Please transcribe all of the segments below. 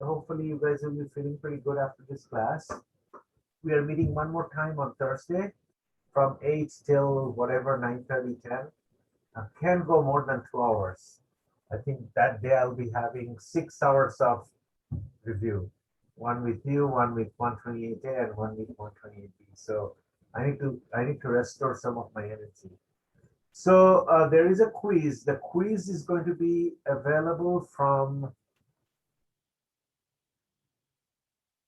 Hopefully you guys will be feeling pretty good after this class. We are meeting one more time on Thursday from 8 till whatever, 9:30, 10. I can't go more than 2 hours. I think that day I'll be having 6 hours of review. One with you, one with 128A and one with 128B. So I need to restore some of my energy. So there is a quiz. The quiz is going to be available from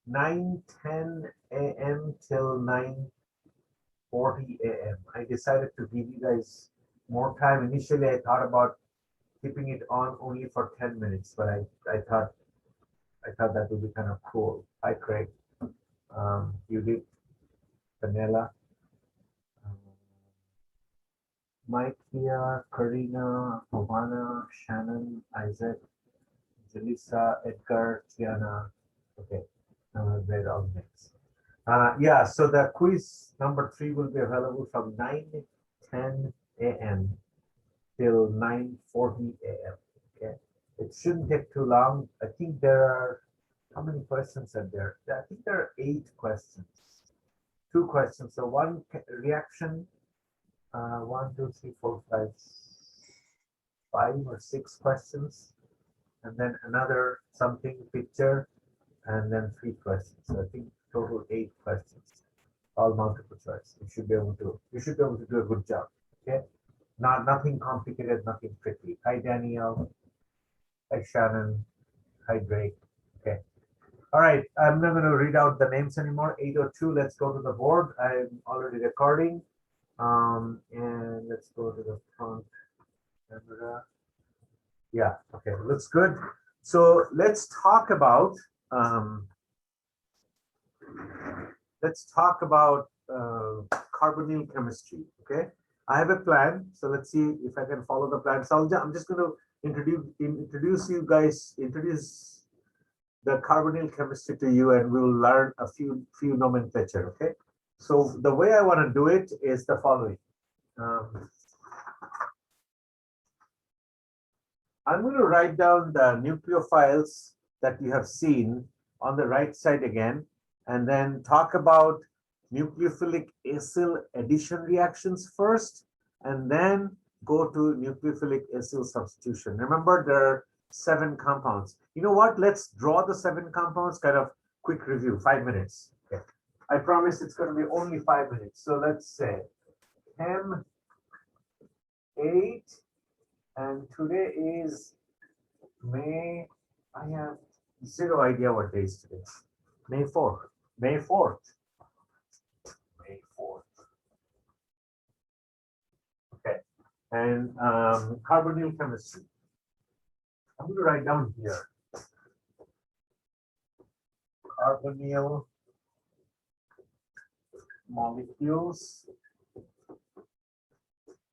9:10 a.m. till 9:40 a.m. I decided to give you guys more time. Initially, I thought about keeping it on only for 10 minutes, but I thought that would be kind of cool. Hi, Craig, Judith, Vanilla, Mike, Kia, Karina, Havana, Shannon, Isaac, Jalisa, Edgar, Tiana. Okay, now I've read all names. Yeah, so the quiz number 3 will be available from 9:10 a.m. till 9:40 a.m. Okay, it shouldn't take too long. I think there are, how many questions are there? I think there are 8 questions. 2 questions. So one reaction, 1, 2, 3, 4, 5, 5 or 6 questions, and then another something picture, and then 3 questions. So I think total 8 questions, all multiple choice. You should be able to do a good job. Okay, nothing complicated, nothing tricky. Hi Danielle, hi Shannon, hi Drake. Okay, all right. I'm not going to read out the names anymore. 8:02. Let's go to the board. I'm already recording. And let's go to the front camera. Yeah, okay, looks good. So let's talk about carbonyl chemistry. Okay, I have a plan, so let's see if I can follow the plan. So I'm just going to introduce the carbonyl chemistry to you, and we will learn a few nomenclature. Okay, so the way I want to do it is the following. I'm going to write down the nucleophiles that you have seen on the right side again, and then talk about nucleophilic acyl addition reactions first, and then go to nucleophilic acyl substitution. Remember, there are 7 compounds. You know what? Let's draw the 7 compounds, kind of quick review, 5 minutes. Okay. I promise it's going to be only 5 minutes. So let's say Chem 8, and today is May. I have 0 idea what day is today. May 4th. May 4th. May 4th. Okay. And carbonyl chemistry. I'm going to write down here. Carbonyl molecules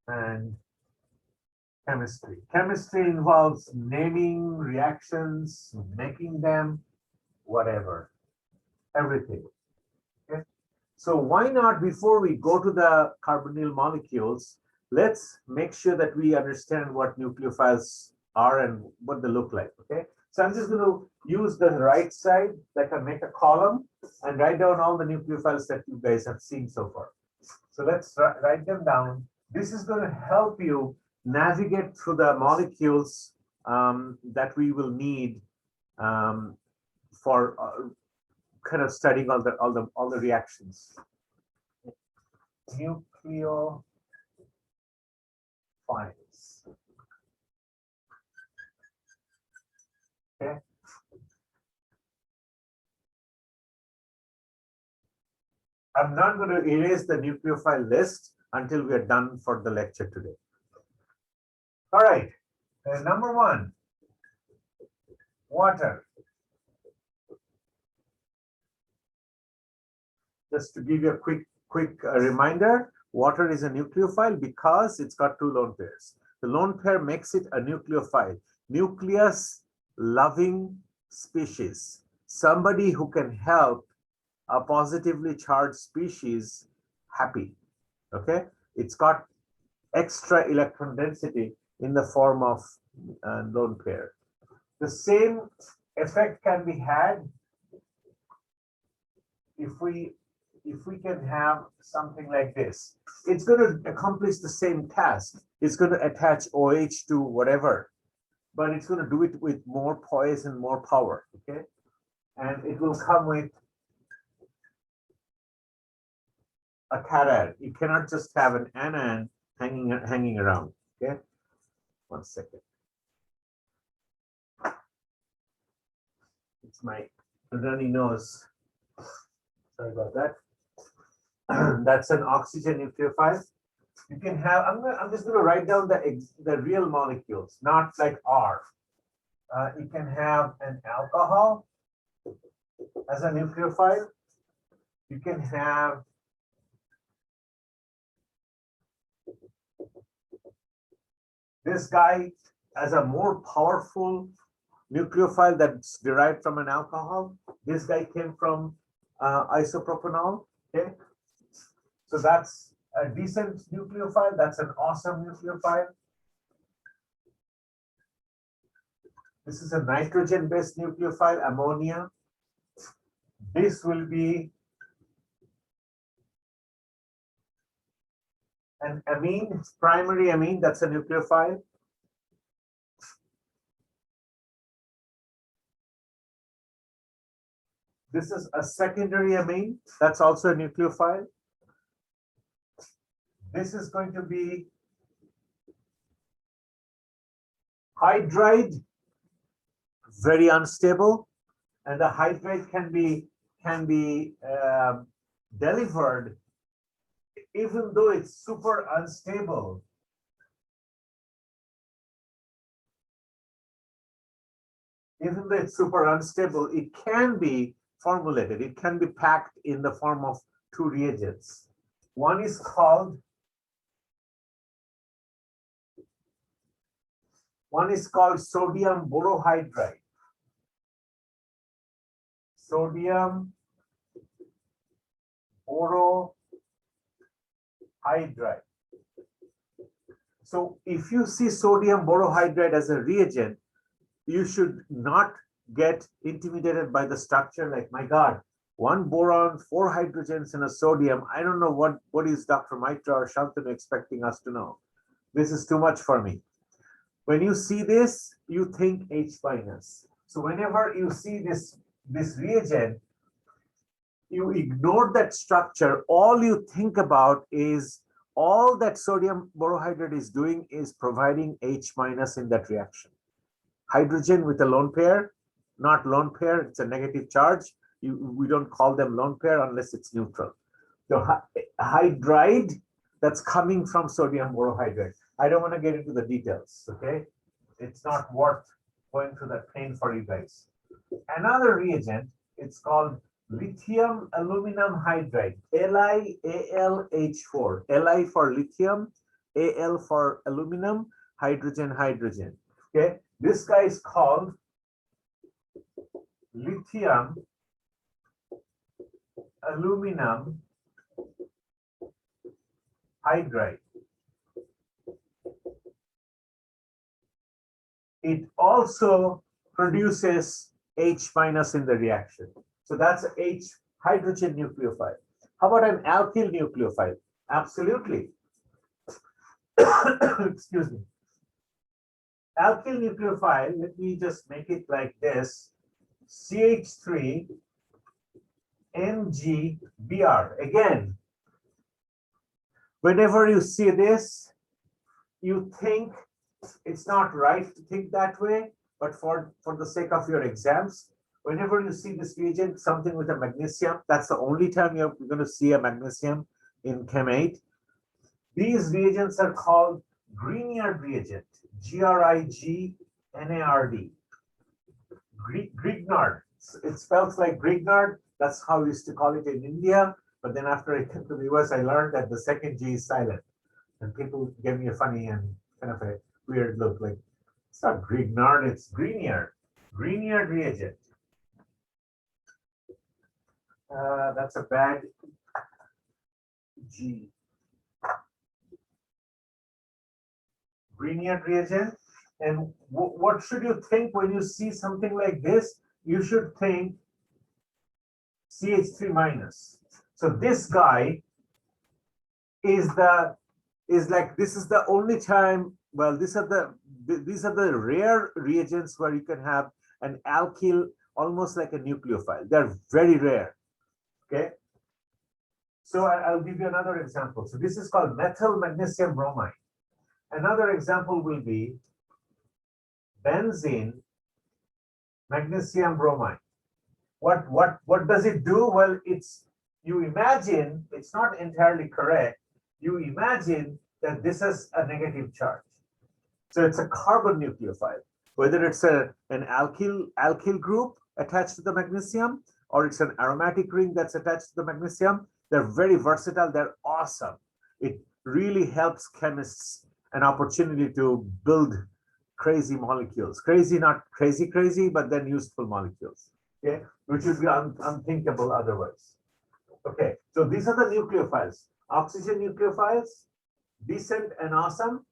and chemistry. Chemistry involves naming reactions, making them, whatever, everything. Okay. So why not, before we go to the carbonyl molecules, let's make sure that we understand what nucleophiles are and what they look like. Okay. So I'm just going to use the right side, like I make a column, and write down all the nucleophiles that you guys have seen so far. So let's write them down. This is going to help you navigate through the molecules that we will need for kind of studying all the reactions. Nucleophiles. Okay. I'm not going to erase the nucleophile list until we are done for the lecture today. All right. Number 1, water. Just to give you a quick reminder, water is a nucleophile because it's got 2 lone pairs. The lone pair makes it a nucleophile. Nucleus loving species. Somebody who can help a positively charged species happy. Okay, it's got extra electron density in the form of lone pair. The same effect can be had if we can have something like this. It's going to accomplish the same task. It's going to attach OH to whatever, but it's going to do it with more poise and more power. Okay, and it will come with a cation. You cannot just have an anion hanging around. Okay, 1 second. It's my runny nose. Sorry about that. That's an oxygen nucleophile. You can have. I'm just going to write down the real molecules, not like R. You can have an alcohol as a nucleophile. You can have this guy as a more powerful nucleophile that's derived from an alcohol. This guy came from isopropanol. Okay, so that's a decent nucleophile. That's an awesome nucleophile. This is a nitrogen-based nucleophile, ammonia. This will be an amine, primary amine, that's a nucleophile. This is a secondary amine, that's also a nucleophile. This is going to be hydride, very unstable, and the hydride can be delivered even though it's super unstable. Even though it's super unstable, it can be formulated. It can be packed in the form of two reagents. One is called sodium borohydride. Sodium borohydride. So if you see sodium borohydride as a reagent, you should not get intimidated by the structure like, my God, 1 boron, 4 hydrogens, and a sodium. I don't know what is Dr. Maitra or Shantanu expecting us to know. This is too much for me. When you see this, you think H minus. So whenever you see this reagent, you ignore that structure. All you think about is all that sodium borohydride is doing is providing H minus in that reaction. Hydrogen with a lone pair, not lone pair, it's a negative charge. We don't call them lone pair unless it's neutral. The hydride that's coming from sodium borohydride. I don't want to get into the details, okay? It's not worth going through that pain for you guys. Another reagent, it's called lithium aluminum hydride, LiAlH4. Li for lithium, Al for aluminum, hydrogen, hydrogen. Okay, this guy is called lithium aluminum hydride. It also produces H minus in the reaction. So that's H hydrogen nucleophile. How about an alkyl nucleophile? Absolutely. Excuse me. Alkyl nucleophile, let me just make it like this. CH3 MgBr. Again, whenever you see this, you think it's not right to think that way, but for the sake of your exams, whenever you see this reagent, something with a magnesium, that's the only time you're going to see a magnesium in Chem 8. These reagents are called Grignard reagent, Grignard. Grignard. It spells like Grignard. That's how we used to call it in India. But then after I came to the US, I learned that the second G is silent. And people gave me a funny and kind of a weird look, like, it's not Grignard, it's Grignard. Grignard reagent. That's a bad G. Grignard reagent. And what should you think when you see something like this? you should think CH3 minus. So this guy is like, this is the only time, well, these are the rare reagents where you can have an alkyl almost like a nucleophile. They're very rare. Okay. So I'll give you another example. So this is called methyl magnesium bromide. Another example will be benzene magnesium bromide. What does it do? Well, you imagine, it's not entirely correct. You imagine that this is a negative charge. So it's a carbon nucleophile, whether it's an alkyl group attached to the magnesium, or it's an aromatic ring that's attached to the magnesium. They're very versatile. They're awesome. It really helps chemists an opportunity to build crazy molecules. Crazy, not crazy, but then useful molecules. Okay, which would be unthinkable otherwise. Okay, so these are the nucleophiles. Oxygen nucleophiles, decent and awesome.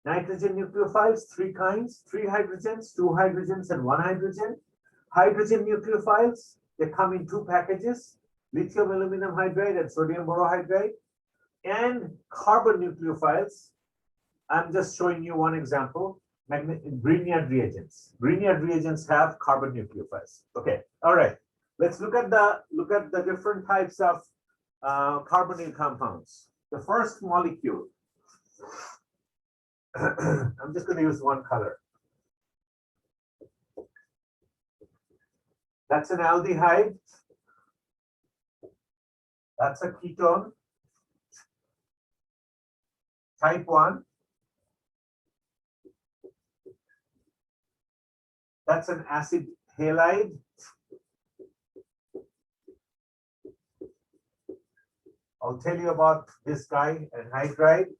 Nitrogen nucleophiles, 3 kinds, 3 hydrogens, 2 hydrogens, and 1 hydrogen. Hydrogen nucleophiles, they come in 2 packages, lithium aluminum hydride and sodium borohydride. And carbon nucleophiles, I'm just showing you one example. Grignard reagents. Grignard reagents have carbon nucleophiles. Okay, all right. Let's look at the different types of carbonyl compounds. The first molecule. I'm just going to use one color. That's an aldehyde. That's a ketone. Type 1. That's an acid halide. I'll tell you about this guy, anhydride.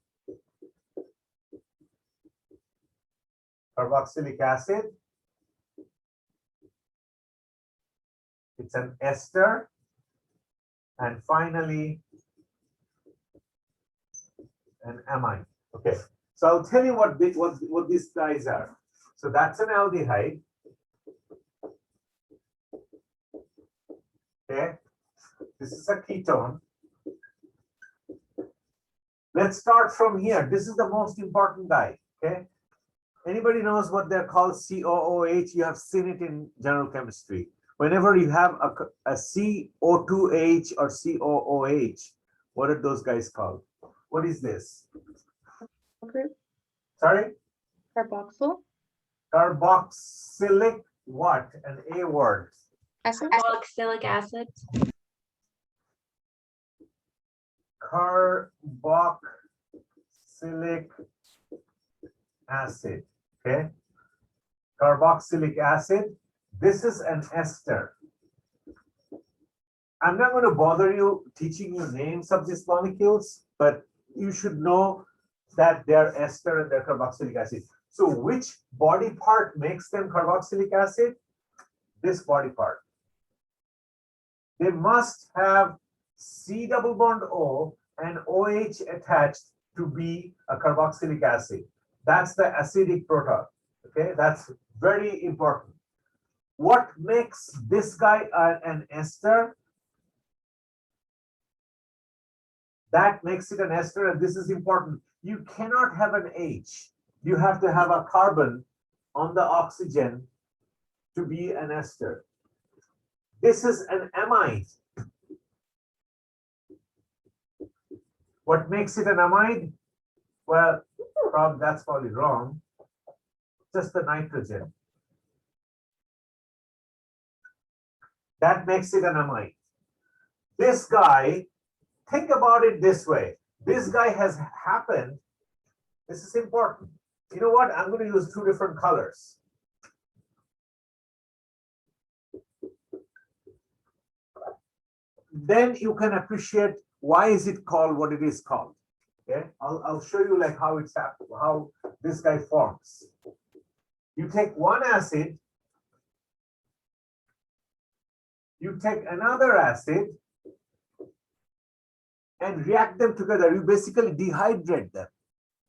Carboxylic acid. It's an ester. And finally, an amine. Okay, so I'll tell you what these guys are. So that's an aldehyde. Okay, this is a ketone. Let's start from here. This is the most important guy. Okay, anybody knows what they're called? COOH. You have seen it in general chemistry. Whenever you have a CO2H or COOH, what are those guys called? What is this? Group. Sorry? Carboxyl. Carboxylic what? An A word. Acid. Carboxylic acid. Carboxylic acid. Okay. Carboxylic acid. This is an ester. I'm not going to bother you teaching you names of these molecules, but you should know that they're ester and they're carboxylic acid. So which body part makes them carboxylic acid? This body part. They must have C double bond O and OH attached to be a carboxylic acid. That's the acidic proton. Okay, that's very important. What makes this guy an ester? That makes it an ester, and this is important. You cannot have an H. You have to have a carbon on the oxygen to be an ester. This is an amide. What makes it an amide? Well, that's probably wrong. Just the nitrogen. That makes it an amide. This guy, think about it this way. This guy has happened. This is important. You know what? I'm going to use 2 different colors. Then you can appreciate why is it called what it is called. Okay, I'll show you like how it's happened, how this guy forms. You take one acid, you take another acid, and react them together. You basically dehydrate them,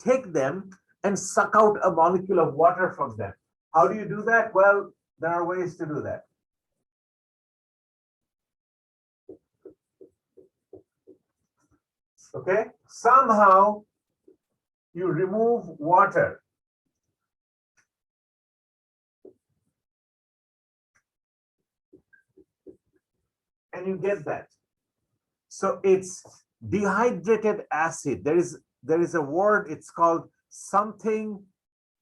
take them and suck out a molecule of water from them. How do you do that? Well, there are ways to do that. Okay, somehow you remove water. And you get that. So it's dehydrated acid. There is a word, it's called something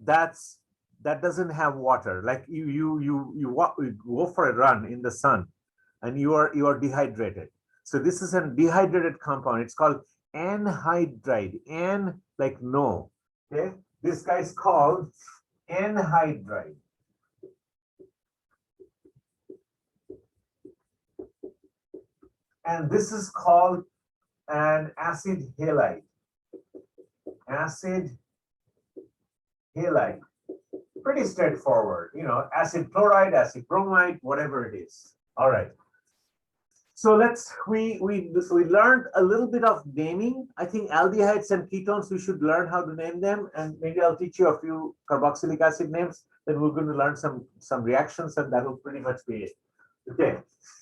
that doesn't have water. Like you go for a run in the sun and you are dehydrated. So this is a dehydrated compound. It's called anhydride. An like no. Okay. This guy is called anhydride. And this is called an acid halide. Acid halide. Pretty straightforward, acid chloride, acid bromide, whatever it is. All right. So we learned a little bit of naming. I think aldehydes and ketones, we should learn how to name them, and maybe I'll teach you a few carboxylic acid names. Then we're going to learn some reactions, and that will pretty much be it. Okay.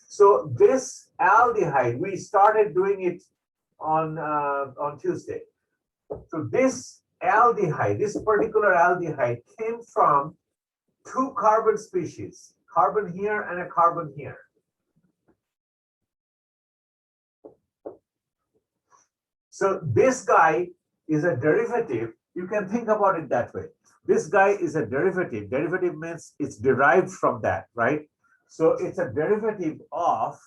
So this aldehyde, we started doing it on Tuesday. So this aldehyde, this particular aldehyde came from two carbon species, carbon here and a carbon here. So this guy is a derivative. You can think about it that way. This guy is a derivative. Derivative means it's derived from that, right? So it's a derivative of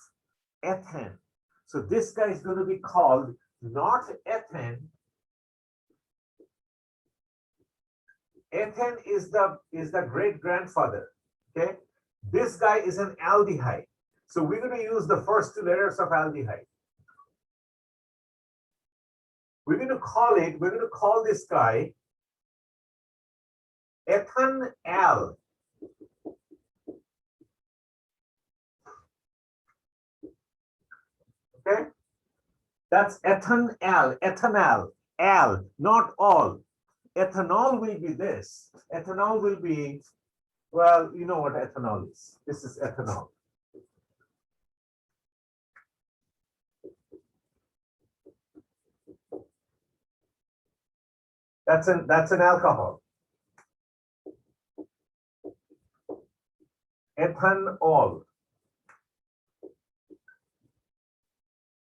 ethane. So this guy is going to be called not ethane. Ethane is the great grandfather. Okay, this guy is an aldehyde. So we're going to use the first two letters of aldehyde. We're going to call this guy ethanal. Okay, that's ethanal, al, not all. Ethanol will be this. Ethanol will be, well, you know what ethanol is. This is ethanol. That's an alcohol. Ethanol.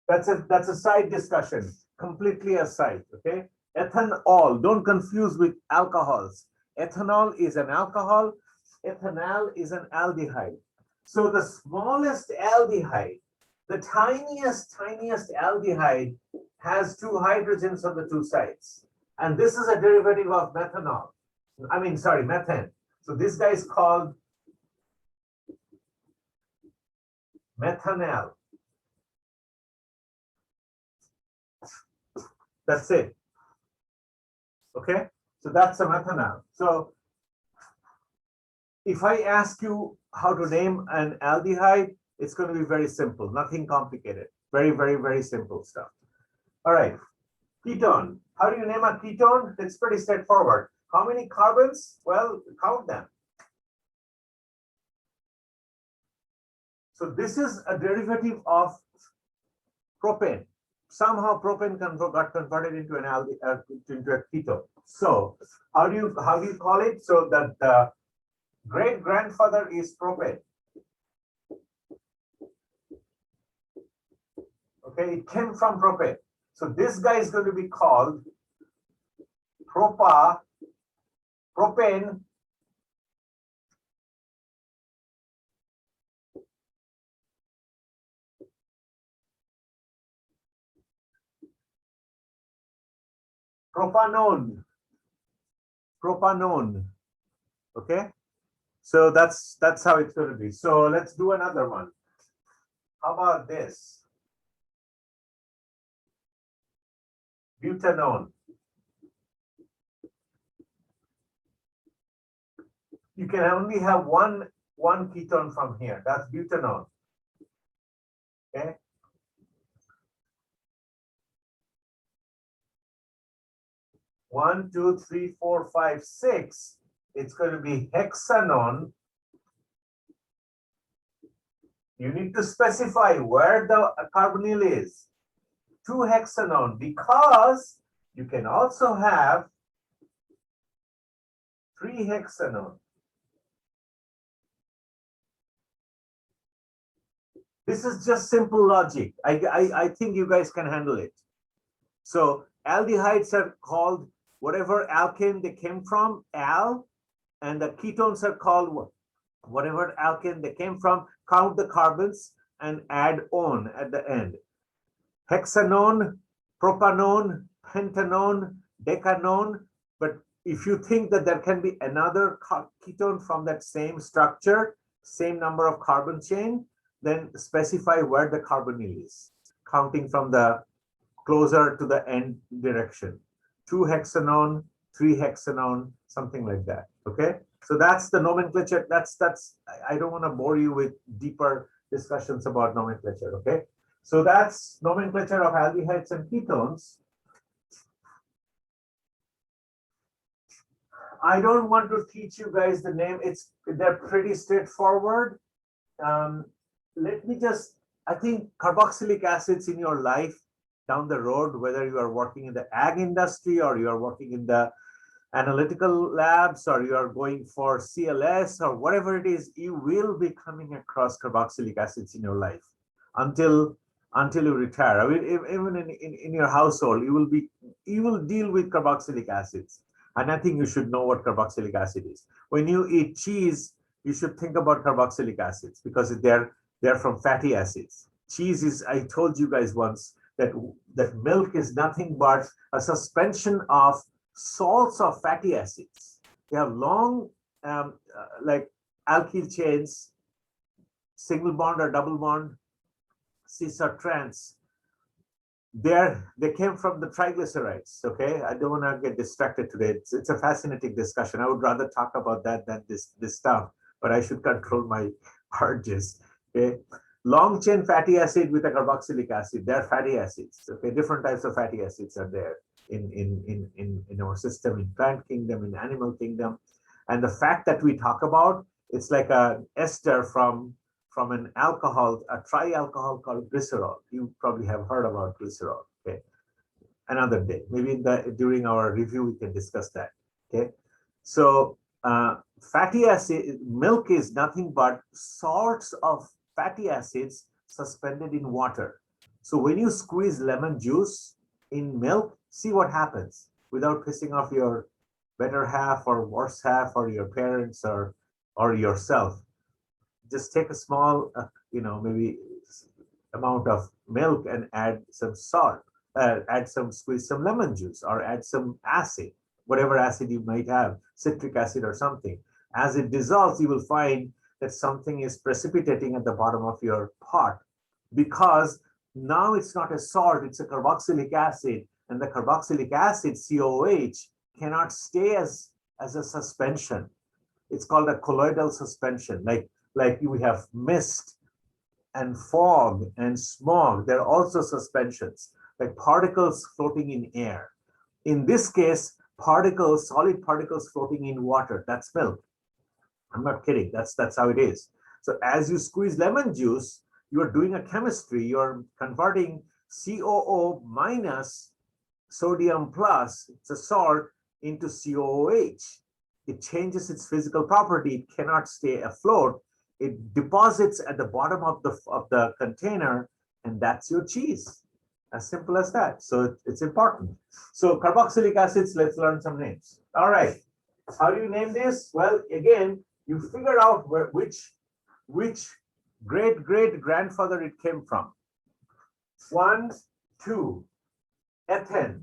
That's a side discussion, completely aside. Okay. Ethanol. Don't confuse with alcohols. Ethanol is an alcohol. Ethanal is an aldehyde. So the smallest aldehyde, the tiniest aldehyde has two hydrogens on the two sides. And this is a derivative of methanol. I mean, sorry, methane. So this guy is called methanal. That's it. Okay, so that's a methanal. So if I ask you how to name an aldehyde, it's going to be very simple, nothing complicated. Very, very, very simple stuff. All right, ketone. How do you name a ketone? It's pretty straightforward. How many carbons? Well, count them. So this is a derivative of propane. Somehow propane got converted into into a ketone. So how do you call it? So that the great grandfather is propane. Okay, it came from propane. So this guy is going to be called propane. Propanone. Okay, so that's how it's going to be. So let's do another one. How about this? Butanone. You can only have one ketone from here. That's butanone. Okay. One, two, three, four, five, six. It's going to be hexanone. You need to specify where the carbonyl is. 2-hexanone, because you can also have 3-hexanone. This is just simple logic. I think you guys can handle it. So aldehydes are called whatever alkane they came from, al, and the ketones are called whatever alkane they came from. Count the carbons and add on at the end. Hexanone, propanone, pentanone, decanone. But if you think that there can be another ketone from that same structure, same number of carbon chain, then specify where the carbonyl is, counting from the closer to the end direction. 2-hexanone, 3-hexanone, something like that. Okay, so that's the nomenclature. That's I don't want to bore you with deeper discussions about nomenclature. Okay, so that's nomenclature of aldehydes and ketones. I don't want to teach you guys the name. They're pretty straightforward. Let me just, I think carboxylic acids in your life down the road, whether you are working in the ag industry or you are working in the analytical labs or you are going for CLS or whatever it is, you will be coming across carboxylic acids in your life until you retire. I mean, even in your household, you will deal with carboxylic acids. And I think you should know what carboxylic acid is. When you eat cheese, you should think about carboxylic acids because they're from fatty acids. Cheese is, I told you guys once that milk is nothing but a suspension of salts of fatty acids. They have long like alkyl chains, single bond or double bond, cis or trans. They came from the triglycerides. Okay, I don't want to get distracted today. It's a fascinating discussion. I would rather talk about that than this stuff, but I should control my urges. Okay, long chain fatty acid with a carboxylic acid, they're fatty acids. Okay, different types of fatty acids are there in our system, in plant kingdom, in animal kingdom. And the fact that we talk about, it's like an ester from an alcohol, a trialcohol called glycerol. You probably have heard about glycerol. Okay, another day, maybe during our review we can discuss that. Okay, so fatty acid milk is nothing but salts of fatty acids suspended in water. So when you squeeze lemon juice in milk, see what happens without pissing off your better half or worse half or your parents or yourself. Just take a small, maybe amount of milk and add some salt, squeeze some lemon juice or add some acid, whatever acid you might have, citric acid or something. As it dissolves, you will find that something is precipitating at the bottom of your pot because now it's not a salt, it's a carboxylic acid, and the carboxylic acid, COOH, cannot stay as a suspension. It's called a colloidal suspension. Like we have mist and fog and smog, they're also suspensions, like particles floating in air. In this case, solid particles floating in water, that's milk. I'm not kidding, that's how it is. So as you squeeze lemon juice, you're doing a chemistry, you're converting COO minus sodium plus, it's a salt, into COOH. It changes its physical property, it cannot stay afloat. It deposits at the bottom of the container, and that's your cheese. As simple as that. So it's important. So carboxylic acids, let's learn some names. All right. How do you name this? Well, again, you figure out which great grandfather it came from. 1, 2, ethane.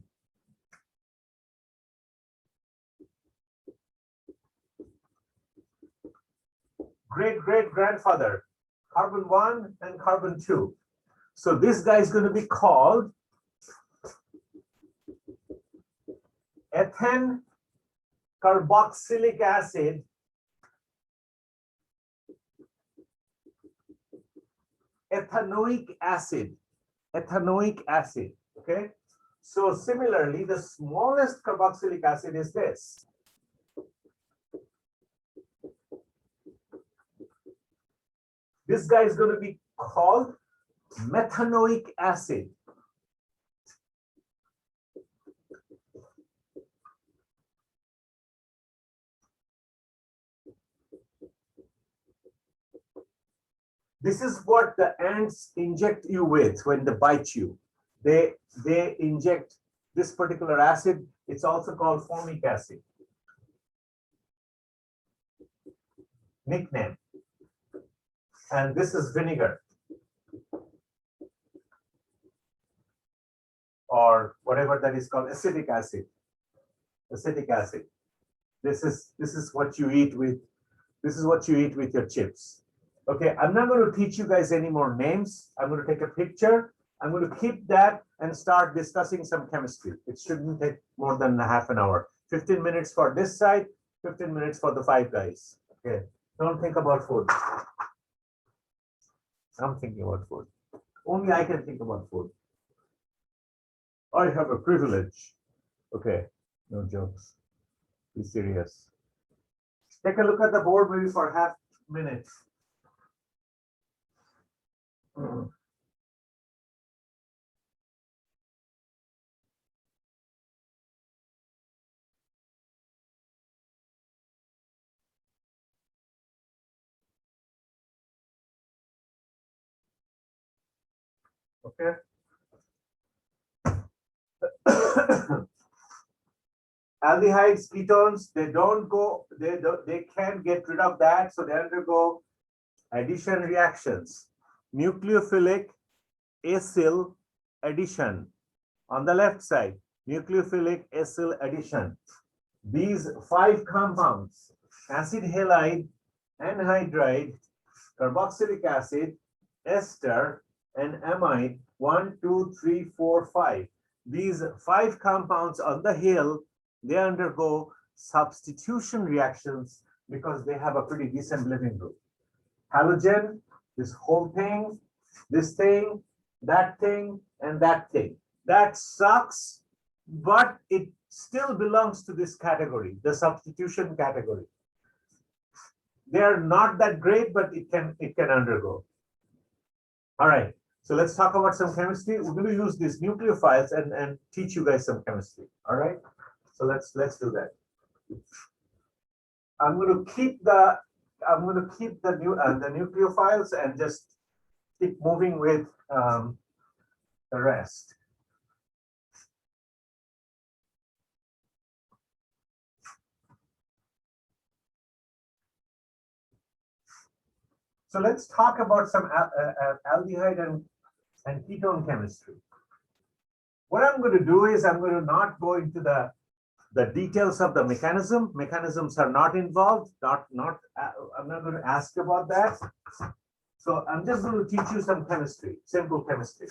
Great grandfather, carbon 1 and carbon 2. So this guy is going to be called ethane carboxylic acid ethanoic acid. Okay, so similarly, the smallest carboxylic acid is this. This guy is going to be called methanoic acid. This is what the ants inject you with when they bite you. They inject this particular acid. It's also called formic acid. Nickname. And this is vinegar, or whatever that is called, acetic acid. Acetic acid. This is what you eat with. This is what you eat with your chips. Okay, I'm not going to teach you guys any more names. I'm going to take a picture. I'm going to keep that and start discussing some chemistry. It shouldn't take more than a half an hour. 15 minutes for this side, 15 minutes for the 5 guys. Okay, don't think about food. I'm thinking about food. Only I can think about food. I have a privilege. Okay, no jokes. Be serious. Take a look at the board maybe for half minute. Okay. Aldehydes, ketones, they can't get rid of that, so they undergo addition reactions. Nucleophilic acyl addition. On the left side, nucleophilic acyl addition. These 5 compounds, acid halide, anhydride, carboxylic acid, ester, and amide, 1, 2, 3, 4, 5. These 5 compounds on the hill, they undergo substitution reactions because they have a pretty decent living group. Halogen, this whole thing, this thing, and that thing. That sucks, but it still belongs to this category, the substitution category. They are not that great, but it can undergo. All right, so let's talk about some chemistry. We're going to use these nucleophiles and teach you guys some chemistry. All right, so let's do that. I'm going to keep the nucleophiles and just keep moving with the rest. So let's talk about some aldehyde and ketone chemistry. What I'm going to do is I'm going to not go into the details of the mechanism. Mechanisms are not involved. I'm not going to ask about that. So I'm just going to teach you some chemistry, simple chemistry.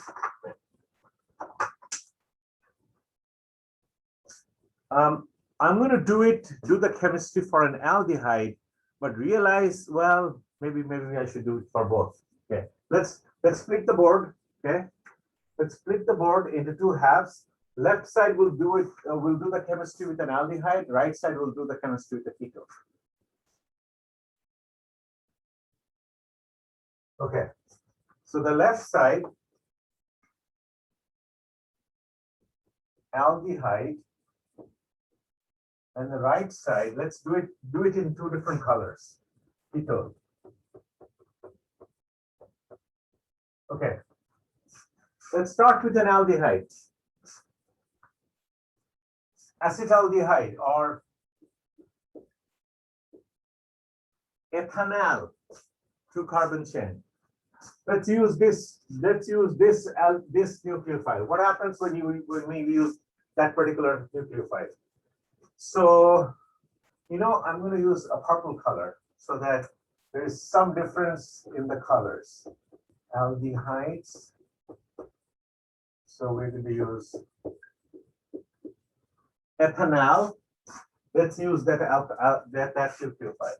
I'm going to do the chemistry for an aldehyde, but realize, well, maybe I should do it for both. Okay, let's split the board. Okay, let's split the board into 2 halves. Left side will do it. We'll do the chemistry with an aldehyde. Right side will do the chemistry with a ketone. Okay, so the left side, aldehyde, and the right side, let's do it in 2 different colors. Ketone. Okay, let's start with an aldehyde. Acetaldehyde or ethanal, 2 carbon chain. Let's use this nucleophile. What happens when we use that particular nucleophile? So, I'm going to use a purple color so that there is some difference in the colors. Aldehydes. So we're going to use ethanal. Let's use that nucleophile.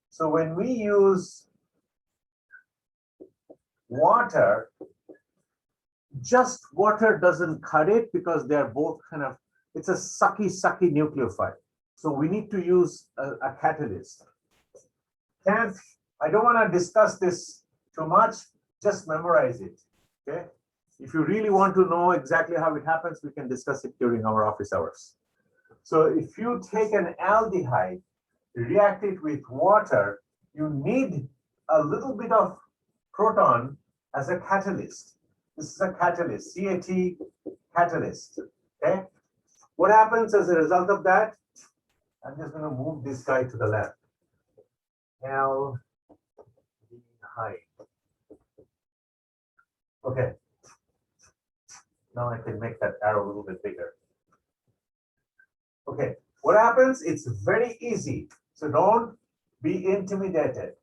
So when we use water, just water doesn't cut it because they're both it's a sucky nucleophile. So we need to use a catalyst. I don't want to discuss this too much, just memorize it. Okay. If you really want to know exactly how it happens, we can discuss it during our office hours. So if you take an aldehyde, react it with water, you need a little bit of proton as a catalyst. This is a catalyst, CAT catalyst. Okay. What happens as a result of that? I'm just going to move this guy to the left. L D height. Okay. Now I can make that arrow a little bit bigger. Okay. What happens? It's very easy. So don't be intimidated.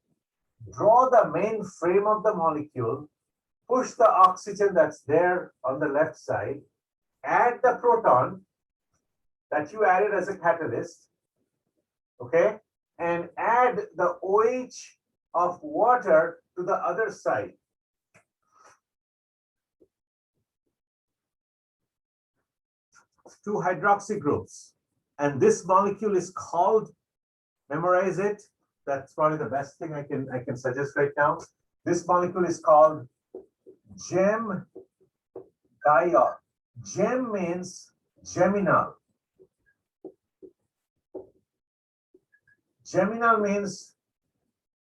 Draw the main frame of the molecule, push the oxygen that's there on the left side, add the proton that you added as a catalyst, okay, and add the OH of water to the other side. Two hydroxy groups. And this molecule is called, memorize it. That's probably the best thing I can suggest right now. This molecule is called gem diol. Gem means geminal. Geminal means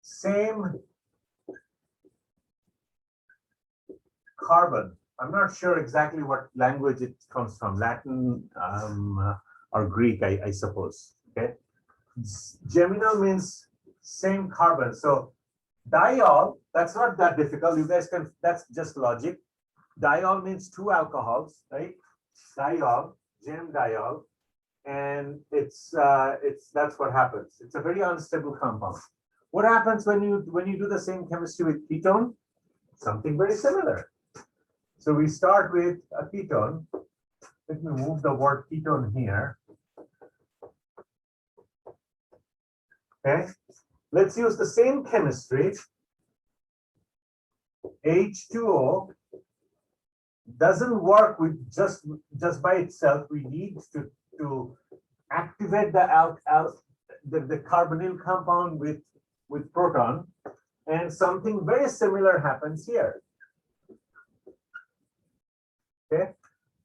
same carbon. I'm not sure exactly what language it comes from, Latin or Greek, I suppose. Okay. Geminal means same carbon. So diol, that's not that difficult. You guys can, that's just logic. Diol means two alcohols, right? Diol, gem diol, and it's that's what happens. It's a very unstable compound. What happens when you do the same chemistry with ketone? Something very similar. So we start with a ketone. Let me move the word ketone here. Okay, let's use the same chemistry. H2O doesn't work with just by itself. We need to activate the carbonyl compound with proton, and something very similar happens here. Okay,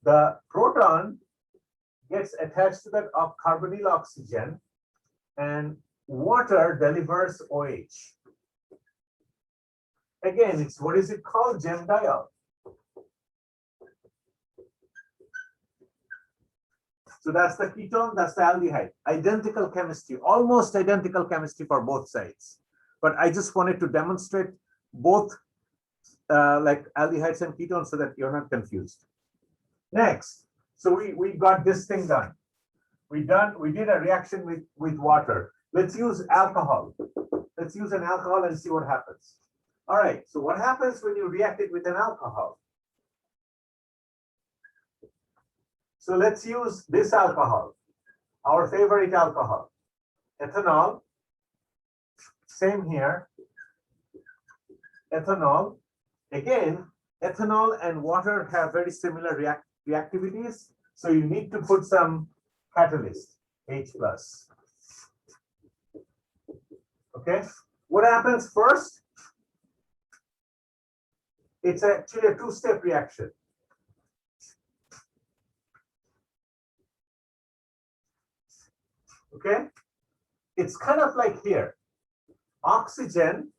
the proton gets attached to that carbonyl oxygen, and water delivers OH. Again, it's what is it called? Gem diol. So that's the ketone, that's the aldehyde. Identical chemistry, almost identical chemistry for both sides. But I just wanted to demonstrate both like aldehydes and ketones so that you're not confused. Next, so we got this thing done. We did a reaction with water. Let's use alcohol. Let's use an alcohol and see what happens. All right, so what happens when you react it with an alcohol? So let's use this alcohol, our favorite alcohol, ethanol. Same here, ethanol. Again, ethanol and water have very similar reactivities. So you need to put some catalyst, H+. Okay, what happens first? It's actually a two-step reaction. Okay, it's kind of like here. Oxygen,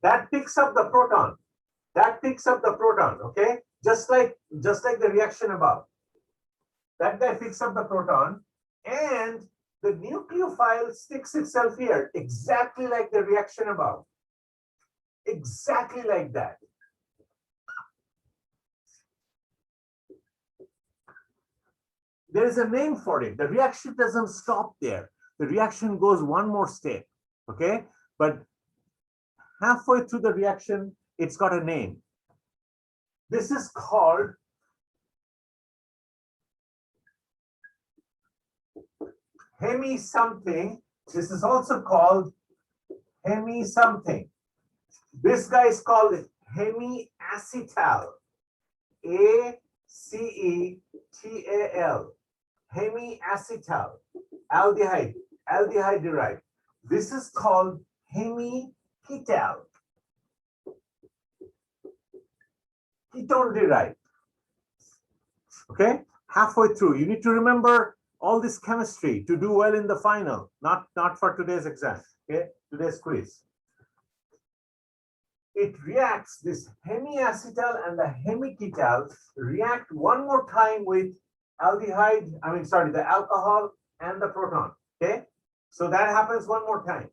that picks up the proton. That picks up the proton, okay? Just like the reaction above. That guy picks up the proton, and the nucleophile sticks itself here, exactly like the reaction above. Exactly like that. There is a name for it. The reaction doesn't stop there. The reaction goes one more step, okay? But halfway through the reaction, it's got a name. This is called hemi something. This is also called hemi something. This guy is called hemiacetal. ACETAL. Hemiacetal. Aldehyde derived. This is called hemiketal. Ketone derived. Okay, halfway through, you need to remember all this chemistry to do well in the final, not for today's exam. Okay, today's quiz. It reacts, this hemiacetal and the hemiketal react one more time with aldehyde, the alcohol and the proton, okay? So that happens one more time.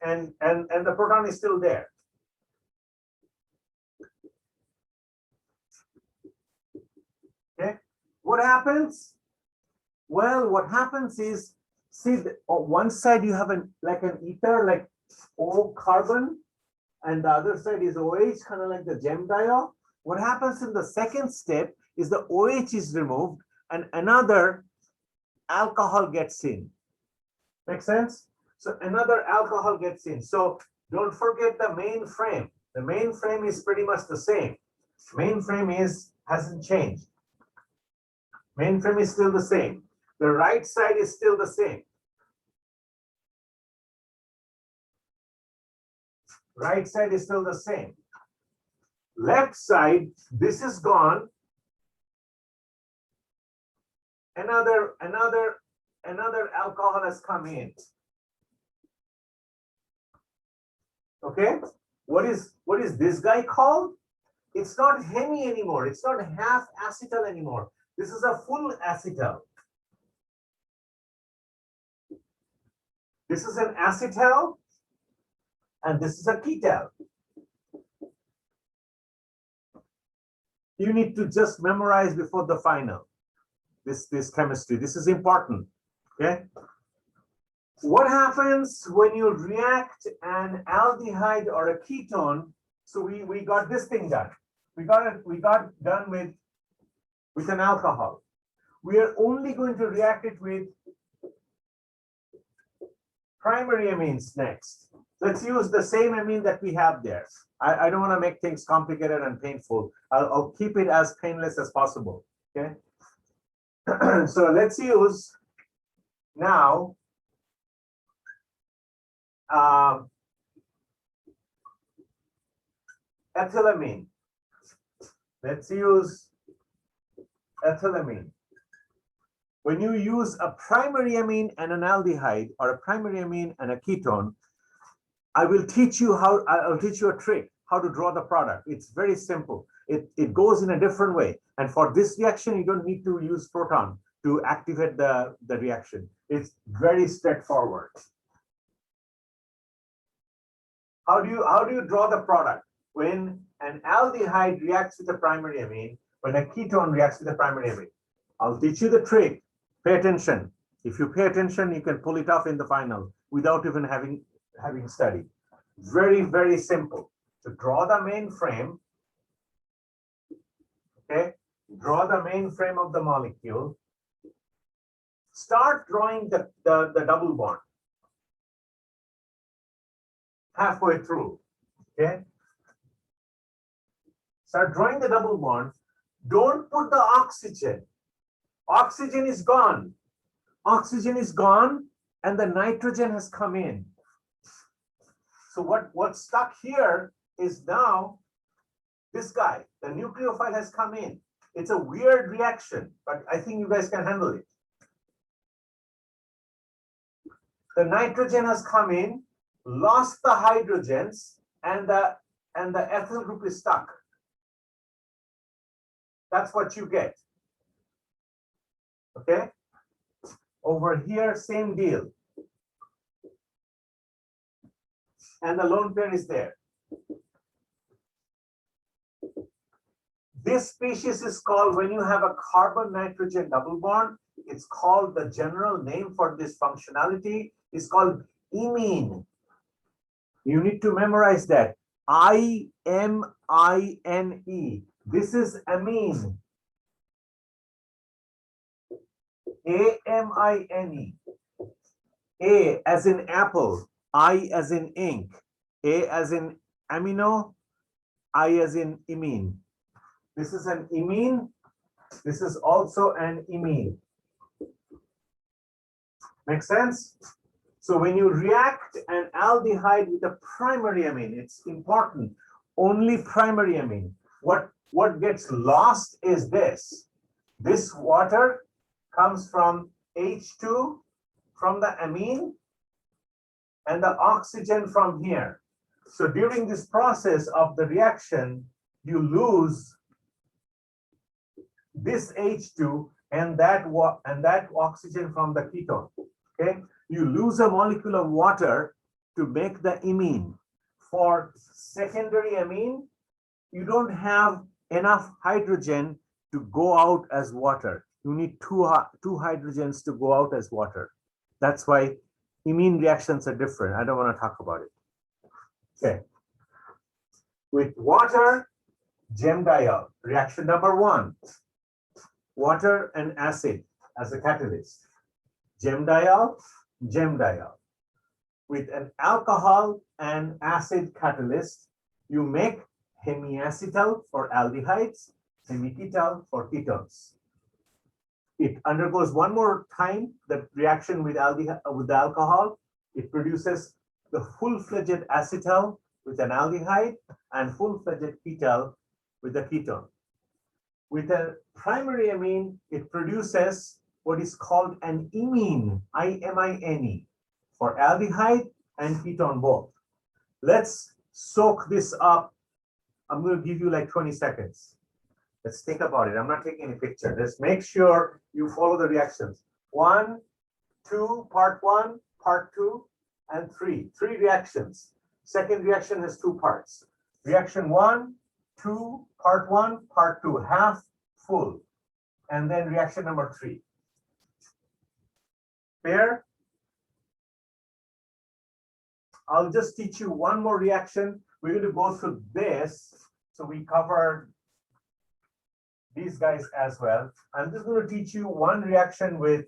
And the proton is still there. Okay, what happens? Well, what happens is, see, on one side you have an ether, like O carbon, and the other side is OH, kind of like the gem diol. What happens in the second step is the OH is removed and another alcohol gets in. Make sense? So another alcohol gets in. So don't forget the main frame. The main frame is pretty much the same. Main frame hasn't changed. Main frame is still the same. The right side is still the same. Right side is still the same. Left side, this is gone. Another alcohol has come in. Okay, what is this guy called? It's not hemi anymore. It's not half acetal anymore. This is a full acetal. This is an acetal, and this is a ketal. You need to just memorize before the final. This chemistry. This is important. Okay. What happens when you react an aldehyde or a ketone? So we got this thing done. We got done with an alcohol. We are only going to react it with primary amines next. Let's use the same amine that we have there. I don't want to make things complicated and painful. I'll keep it as painless as possible. Okay. So let's use now ethylamine. Let's use ethylamine. When you use a primary amine and an aldehyde, or a primary amine and a ketone, I'll teach you a trick how to draw the product. It's very simple. It goes in a different way. And for this reaction, you don't need to use proton to activate the reaction. It's very straightforward. How do you draw the product? When an aldehyde reacts with a primary amine, when a ketone reacts with a primary amine. I'll teach you the trick. Pay attention. If you pay attention, you can pull it off in the final without even having studied. Very, very simple. To draw the main frame, okay? Draw the main frame of the molecule. Start drawing the double bond. Halfway through, okay? Start drawing the double bond. Don't put the oxygen. Oxygen is gone. Oxygen is gone, and the nitrogen has come in. So what's stuck here is now this guy. The nucleophile has come in. It's a weird reaction, but I think you guys can handle it. The nitrogen has come in, lost the hydrogens, and the ethyl group is stuck. That's what you get. Okay. Over here, same deal. And the lone pair is there. This species is called, when you have a carbon-nitrogen double bond, it's called, the general name for this functionality is called imine. You need to memorize that. I-M-I-N-E. This is amine. A-M-I-N-E. A as in apple, I as in ink, A as in amino, I as in imine. This is an imine. This is also an imine. Make sense? So when you react an aldehyde with a primary amine, it's important. Only primary amine. What What gets lost is this. This water comes from H2 from the amine and the oxygen from here. So during this process of the reaction, you lose this H2 and that oxygen from the ketone. Okay, you lose a molecule of water to make the imine. For secondary amine, you don't have enough hydrogen to go out as water. You need two hydrogens to go out as water. That's why imine reactions are different. I don't want to talk about it. Okay. With water, gemdiol, reaction number 1. Water and acid as a catalyst. Gemdiol, gemdiol. With an alcohol and acid catalyst, you make hemiacetal for aldehydes, hemiketal for ketones. It undergoes one more time the reaction with the alcohol. It produces the full-fledged acetal with an aldehyde and full-fledged ketal with a ketone. With a primary amine, it produces what is called an imine, I-M-I-N-E, for aldehyde and ketone both. Let's soak this up. I'm going to give you like 20 seconds. Let's think about it. I'm not taking any picture. Just make sure you follow the reactions. 1, 2, part 1, part 2, and 3. 3 reactions. Second reaction has 2 parts. Reaction 1, 2, part 1, part 2, half, full. And then reaction number 3. Fair? I'll just teach you one more reaction. We're going to go through this. So we covered these guys as well. I'm just going to teach you one reaction with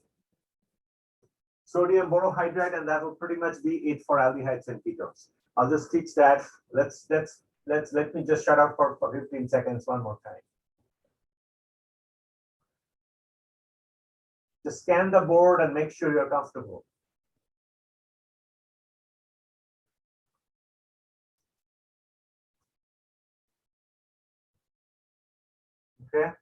sodium borohydride, and that will pretty much be it for aldehydes and ketones. I'll just teach that. Let me just shut up for 15 seconds one more time. Just scan the board and make sure you're comfortable. Okay.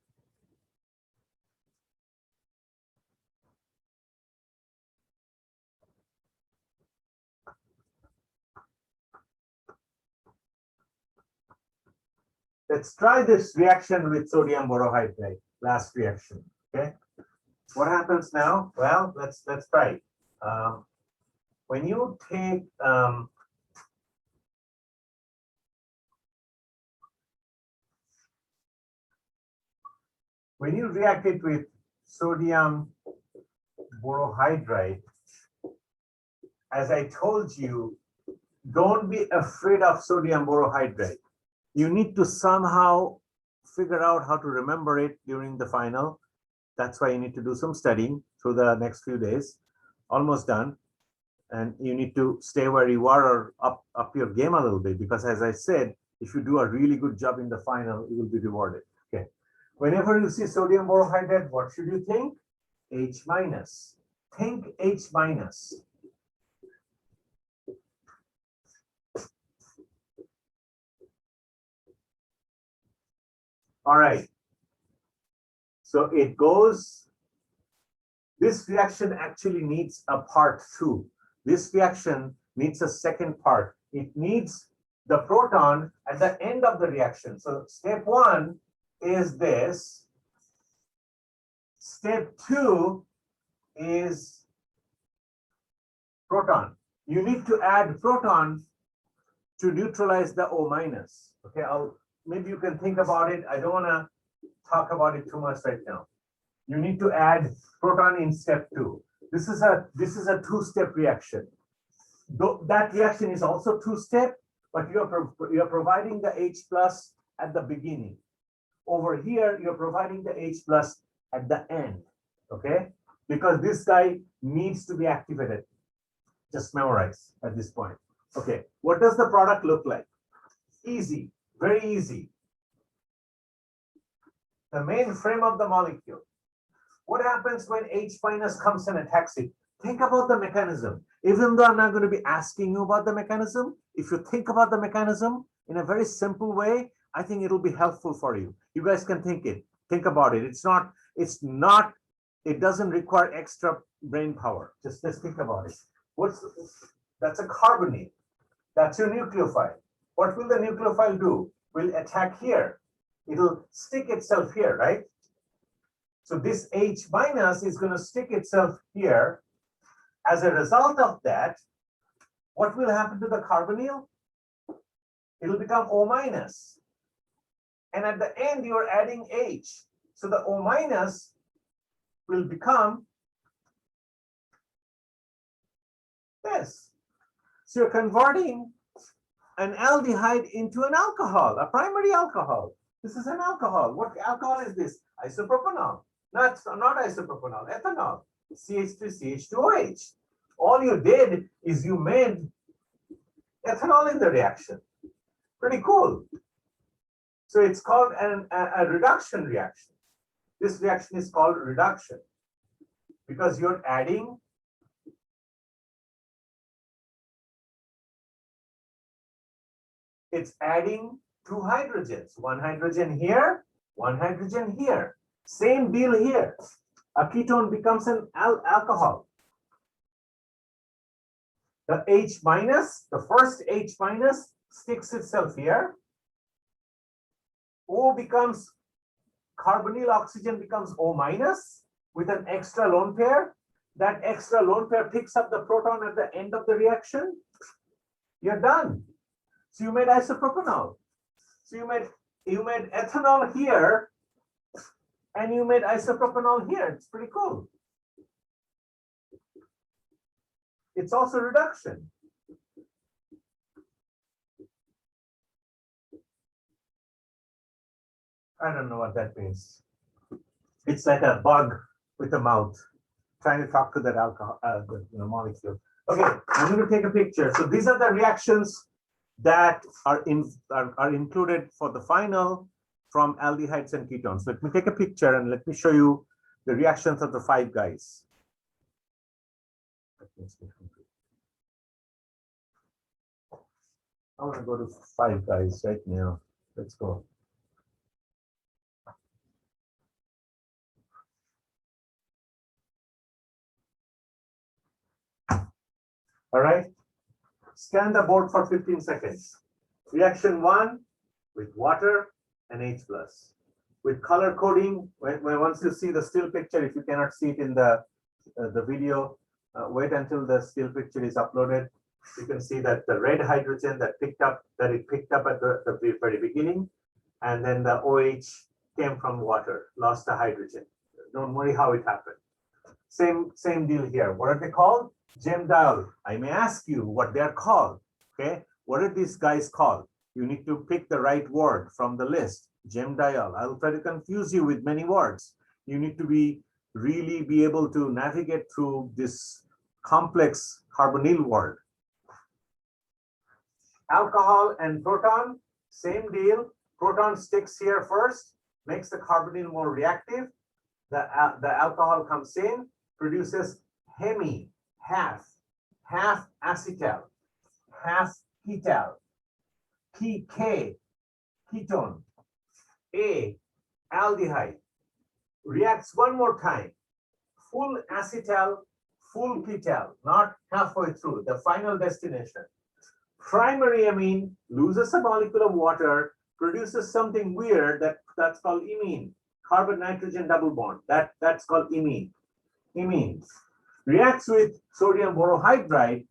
Let's try this reaction with sodium borohydride, last reaction. Okay. What happens now? Well, let's try it. When you take when you react it with sodium borohydride, as I told you, don't be afraid of sodium borohydride. You need to somehow figure out how to remember it during the final. That's why you need to do some studying through the next few days. Almost done. And you need to stay where you are or up your game a little bit, because as I said, if you do a really good job in the final, you will be rewarded. Okay. Whenever you see sodium borohydride, what should you think? H minus. Think H minus. All right. So it goes, this reaction actually needs a part 2. This reaction needs a second part. It needs the proton at the end of the reaction. So step 1 is this. Step 2 is proton. You need to add proton to neutralize the O minus. Okay, maybe you can think about it. I don't want to talk about it too much right now. You need to add proton in step 2. This is a 2-step reaction. Though that reaction is also 2-step, but you're providing the H plus at the beginning. Over here, you're providing the H plus at the end. Okay, because this guy needs to be activated. Just memorize at this point. Okay, what does the product look like? Easy, very easy. The main frame of the molecule. What happens when H minus comes and attacks it? Think about the mechanism. Even though I'm not going to be asking you about the mechanism, if you think about the mechanism in a very simple way, I think it'll be helpful for you. You guys can think about it. It doesn't require extra brain power. Just think about it. That's a carbonyl. That's your nucleophile. What will the nucleophile do? Will attack here. It'll stick itself here, right? So this H minus is going to stick itself here. As a result of that, what will happen to the carbonyl? It'll become O minus. And at the end, you're adding H. So the O minus will become this. So you're converting an aldehyde into an alcohol, a primary alcohol. This is an alcohol. What alcohol is this? Isopropanol. Not isopropanol, ethanol. CH3CH2OH. All you did is you made ethanol in the reaction. Pretty cool. So it's called a reduction reaction. This reaction is called reduction because you're adding two hydrogens, one hydrogen here, one hydrogen here. Same deal here. A ketone becomes an alcohol. The H minus, the first H minus sticks itself here. O becomes, carbonyl oxygen becomes O minus with an extra lone pair. That extra lone pair picks up the proton at the end of the reaction. You're done. So you made isopropanol. So you made ethanol here and you made isopropanol here. It's pretty cool. It's also reduction. I don't know what that means. It's like a bug with a mouth trying to talk to that alcohol, molecule. Okay, I'm going to take a picture. So these are the reactions that are included for the final from aldehydes and ketones. Let me take a picture and let me show you the reactions of the 5 guys. I want to go to 5 guys right now. Let's go. All right. Scan the board for 15 seconds. Reaction 1 with water and H plus. With color coding, once you see the still picture, if you cannot see it in the video, wait until the still picture is uploaded. You can see that the red hydrogen that it picked up at the very beginning, and then the OH came from water, lost the hydrogen. Don't worry how it happened. Same deal here. What are they called? Gem diol. I may ask you what they're called. Okay, what are these guys called? You need to pick the right word from the list. Gem diol. I will try to confuse you with many words. You need to really be able to navigate through this complex carbonyl world. Alcohol and proton, same deal. Proton sticks here first, makes the carbonyl more reactive. The alcohol comes in, produces hemi, half acetal, half ketal, K, ketone, A, aldehyde. Reacts one more time, full acetal, full ketal, not halfway through, the final destination. Primary amine loses a molecule of water, produces something weird that's called imine, carbon nitrogen double bond. That's called imine. Imines. Reacts with sodium borohydride,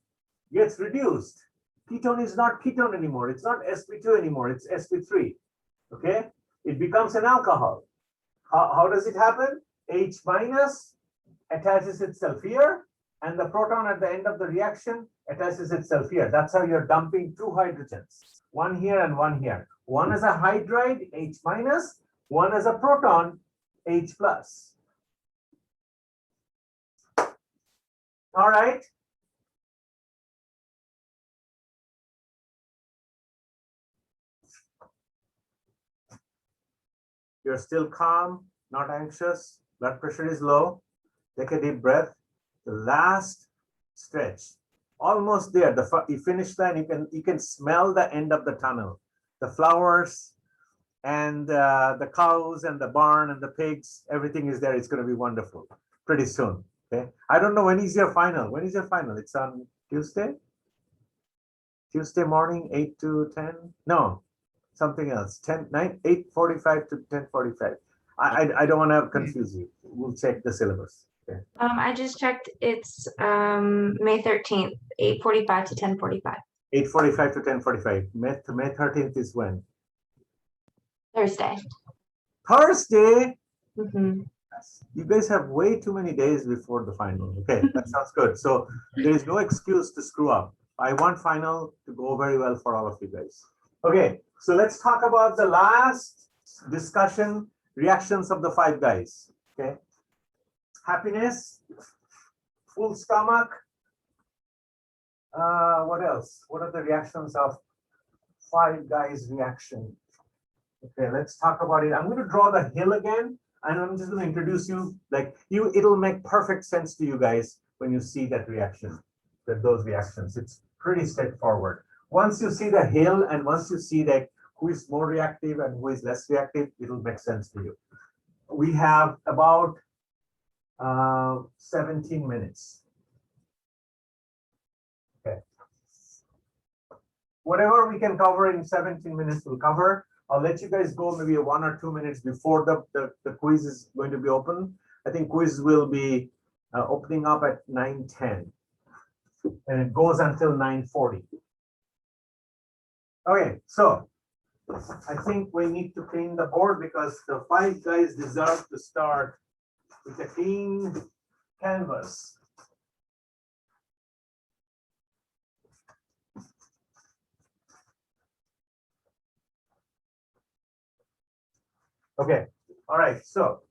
gets reduced. Ketone is not ketone anymore. It's not sp2 anymore. It's sp3. Okay? It becomes an alcohol. How does it happen? H minus attaches itself here, and the proton at the end of the reaction attaches itself here. That's how you're dumping 2 hydrogens, one here and one here. One as a hydride, H minus, one as a proton, H plus. All right. You're still calm, not anxious, blood pressure is low. Take a deep breath. The last stretch, almost there. You finish line, you can smell the end of the tunnel. The flowers and the cows and the barn and the pigs, everything is there. It's going to be wonderful pretty soon. Okay. I don't know when is your final. When is your final? It's on Tuesday? Tuesday morning, 8 to 10? No, something else. 10, 9, 8:45 to 10:45. I don't want to confuse you. We'll check the syllabus. Okay. I just checked. It's May 13th, 8:45 to 10:45. 8:45 to 10:45. May 13th is when? Thursday. Thursday. Mm-hmm. You guys have way too many days before the final. Okay, that sounds good. So there is no excuse to screw up. I want final to go very well for all of you guys. Okay, so let's talk about the last discussion, reactions of the 5 guys. Okay, happiness, full stomach. What else? What are the reactions of 5 guys' reaction? Okay, let's talk about it. I'm going to draw the hill again, and I'm just going to introduce you. Like you, it'll make perfect sense to you guys when you see that reaction, those reactions. It's pretty straightforward. Once you see the hill, and once you see that who is more reactive and who is less reactive, it'll make sense to you. We have about 17 minutes. Okay. Whatever we can cover in 17 minutes, we'll cover. I'll let you guys go maybe 1 or 2 minutes before the quiz is going to be open. I think quiz will be opening up at 9:10 and it goes until 9:40. Okay, so I think we need to clean the board because the 5 guys deserve to start with a clean canvas. Okay, all right, so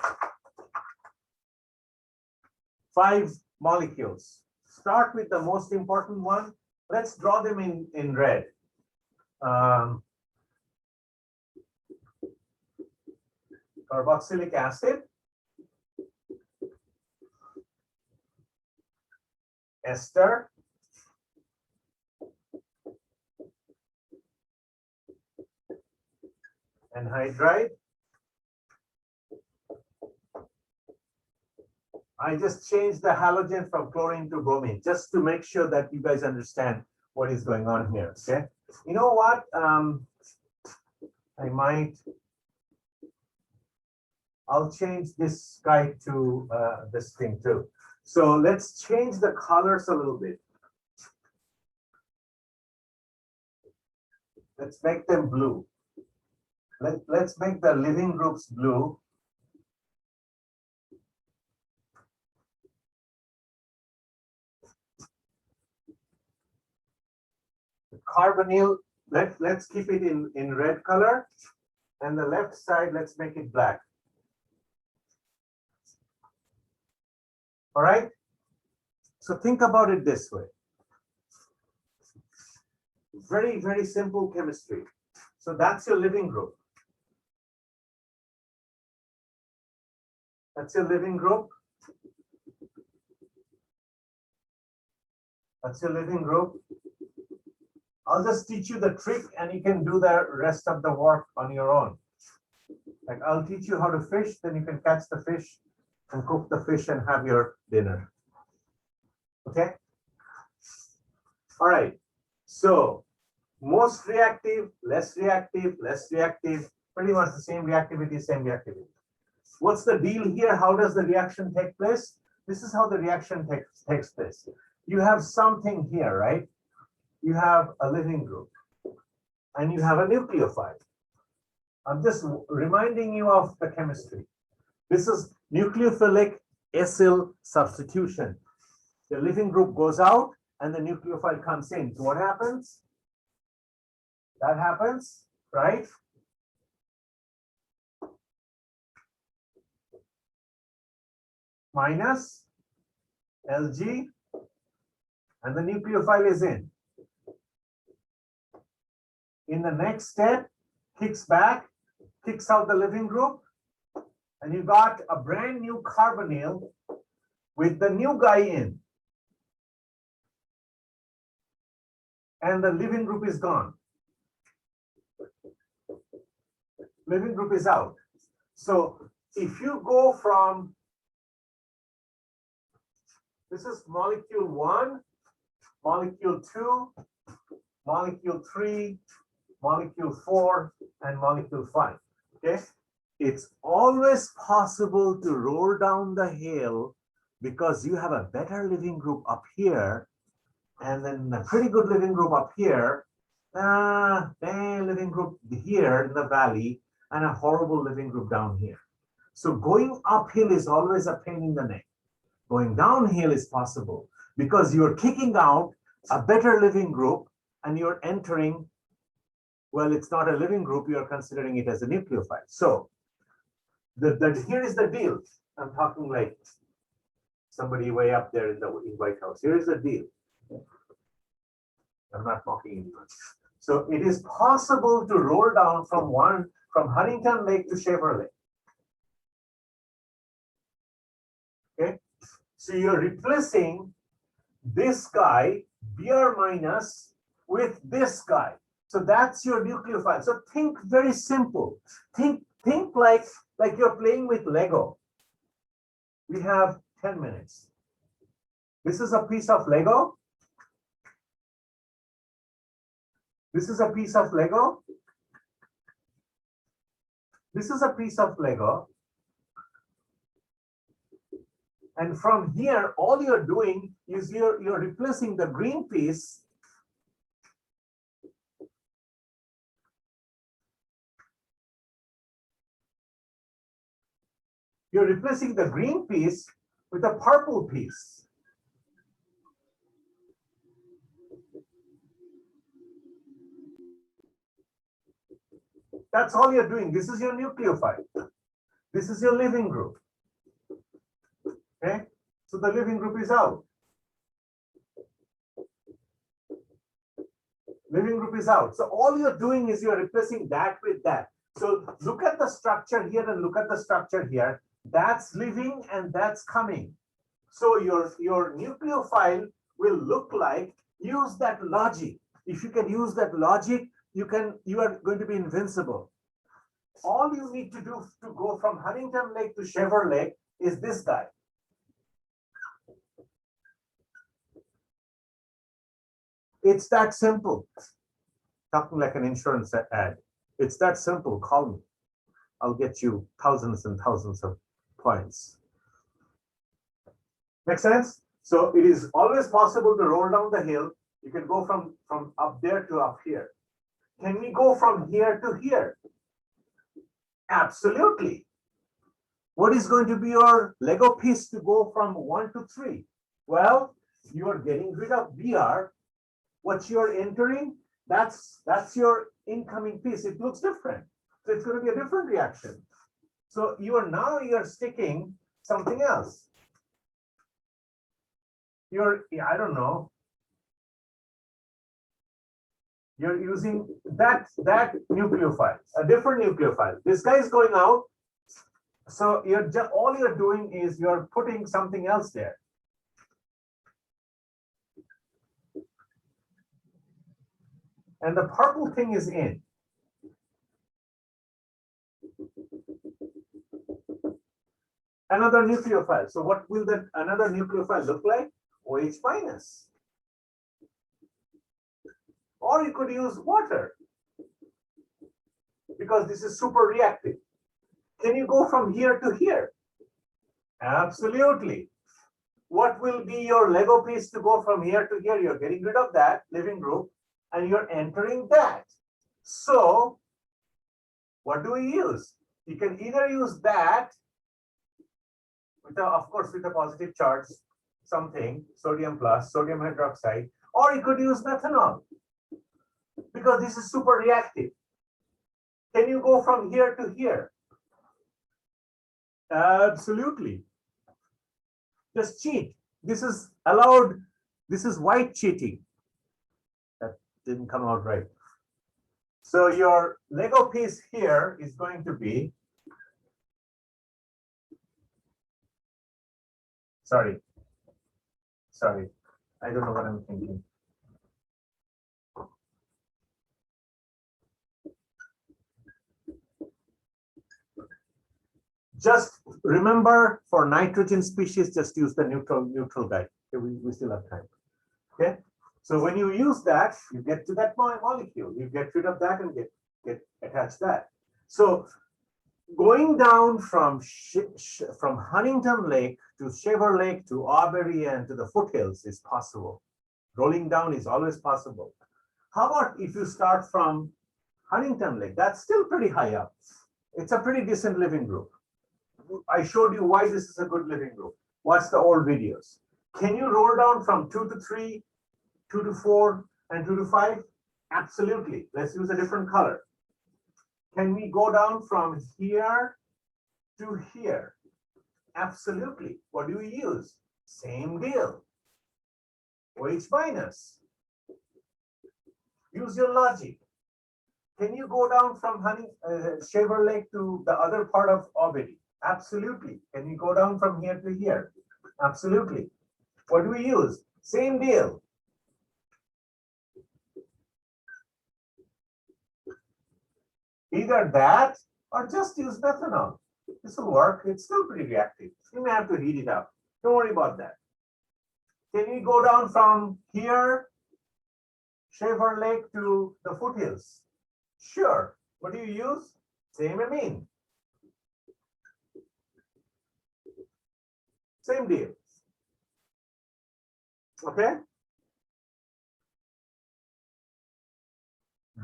5 molecules. Start with the most important one. Let's draw them in red. Carboxylic acid, ester, anhydride. I just changed the halogen from chlorine to bromine just to make sure that you guys understand what is going on here. Okay. You know what? I'll change this guy to this thing too. So let's change the colors a little bit. Let's make them blue. Let's make the living groups blue. The carbonyl, let's keep it in red color. And the left side, let's make it black. All right. So think about it this way. Very, very simple chemistry. So that's your living group. That's your living group. That's your living group. I'll just teach you the trick and you can do the rest of the work on your own. Like I'll teach you how to fish, then you can catch the fish and cook the fish and have your dinner. Okay? All right. So most reactive, less reactive, less reactive, pretty much the same reactivity, same reactivity. What's the deal here? How does the reaction take place? This is how the reaction takes place. You have something here, right? You have a living group and you have a nucleophile. I'm just reminding you of the chemistry. This is nucleophilic acyl substitution. The living group goes out and the nucleophile comes in. So what happens? That happens, right? Minus Lg, and the nucleophile is in. In the next step, kicks back, kicks out the living group, and you got a brand new carbonyl with the new guy in. And the living group is gone. living group is out. So if you go from, this is molecule 1, molecule 2, molecule 3, molecule 4, and molecule 5. Okay, it's always possible to roll down the hill because you have a better living group up here, and then a pretty good living group up here, then living group here in the valley, and a horrible living group down here. So going uphill is always a pain in the neck. Going downhill is possible because you're kicking out a better living group and you're entering, well, it's not a living group, you're considering it as a nucleophile. So here is the deal. I'm talking like somebody way up there in the White House. Here is the deal. I'm not mocking anyone. So it is possible to roll down from Huntington Lake to Shaver Lake. Okay, so you're replacing this guy, Br minus, with this guy. So that's your nucleophile. So think very simple. Think like you're playing with Lego. We have 10 minutes. This is a piece of Lego. This is a piece of Lego. This is a piece of Lego. And from here, all you're doing is you're replacing the green piece . You're replacing the green piece with a purple piece. That's all you're doing. This is your nucleophile. This is your living group. Okay, so the living group is out. Living group is out. So all you're doing is you're replacing that with that. So look at the structure here and look at the structure here. That's living and that's coming. So your nucleophile will look like, use that logic. If you can use that logic, you are going to be invincible. All you need to do to go from Huntington Lake to Shaver Lake is this guy. It's that simple. Talking like an insurance ad. It's that simple. Call me. I'll get you thousands and thousands of points. Make sense? So it is always possible to roll down the hill. You can go from up there to up here. Can we go from here to here? Absolutely. What is going to be your Lego piece to go from 1 to 3? Well, you are getting rid of BR. What you're entering, that's your incoming piece. It looks different. So it's going to be a different reaction. So you're sticking something else. I don't know. You're using that nucleophile, a different nucleophile. This guy is going out. So all you're doing is you're putting something else there. And the purple thing is in. Another nucleophile. So what will that another nucleophile look like? OH minus. Or you could use water, because this is super reactive. Can you go from here to here? Absolutely. What will be your Lego piece to go from here to here? You're getting rid of that living group and you're entering that. So what do we use? You can either use that with of course with a positive charge, something, sodium plus, sodium hydroxide, or you could use methanol, because this is super reactive. Can you go from here to here? Absolutely. Just cheat. This is allowed. This is white cheating. That didn't come out right. So your Lego piece here is going to be, sorry, I don't know what I'm thinking. Just remember, for nitrogen species, just use the neutral guy. Okay, we still have time. Okay. So when you use that, you get to that molecule. You get rid of that and get attached that. So going down from Huntington Lake to Shaver Lake to Auberry and to the foothills is possible. Rolling down is always possible. How about if you start from Huntington Lake? That's still pretty high up. It's a pretty decent living group. I showed you why this is a good living group. Watch the old videos. Can you roll down from 2 to 3, 2 to 4, and 2 to 5? Absolutely. Let's use a different color. Can we go down from here to here? Absolutely. What do we use? Same deal. OH minus. Use your logic. Can you go down from Shaver Lake to the other part of Auberry? Absolutely. Can you go down from here to here? Absolutely. What do we use? Same deal. Either that or just use methanol. This will work. It's still pretty reactive. You may have to heat it up. Don't worry about that. Can we go down from here, Shaver Lake, to the foothills? Sure. What do you use? Same amine. Same deal. Okay?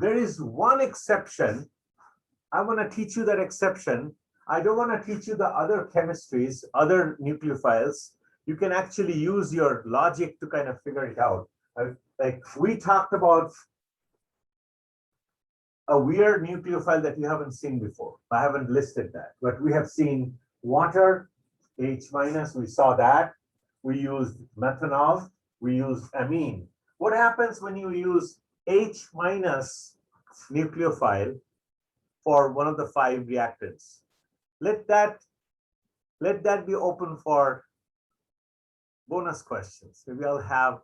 There is one exception. I want to teach you that exception. I don't want to teach you the other chemistries, other nucleophiles. You can actually use your logic to kind of figure it out. Like we talked about a weird nucleophile that you haven't seen before. I haven't listed that, but we have seen water, H minus, we saw that. We used methanol, we used amine. What happens when you use H minus nucleophile for one of the 5 reactants? Let that be open for bonus questions. Maybe I'll have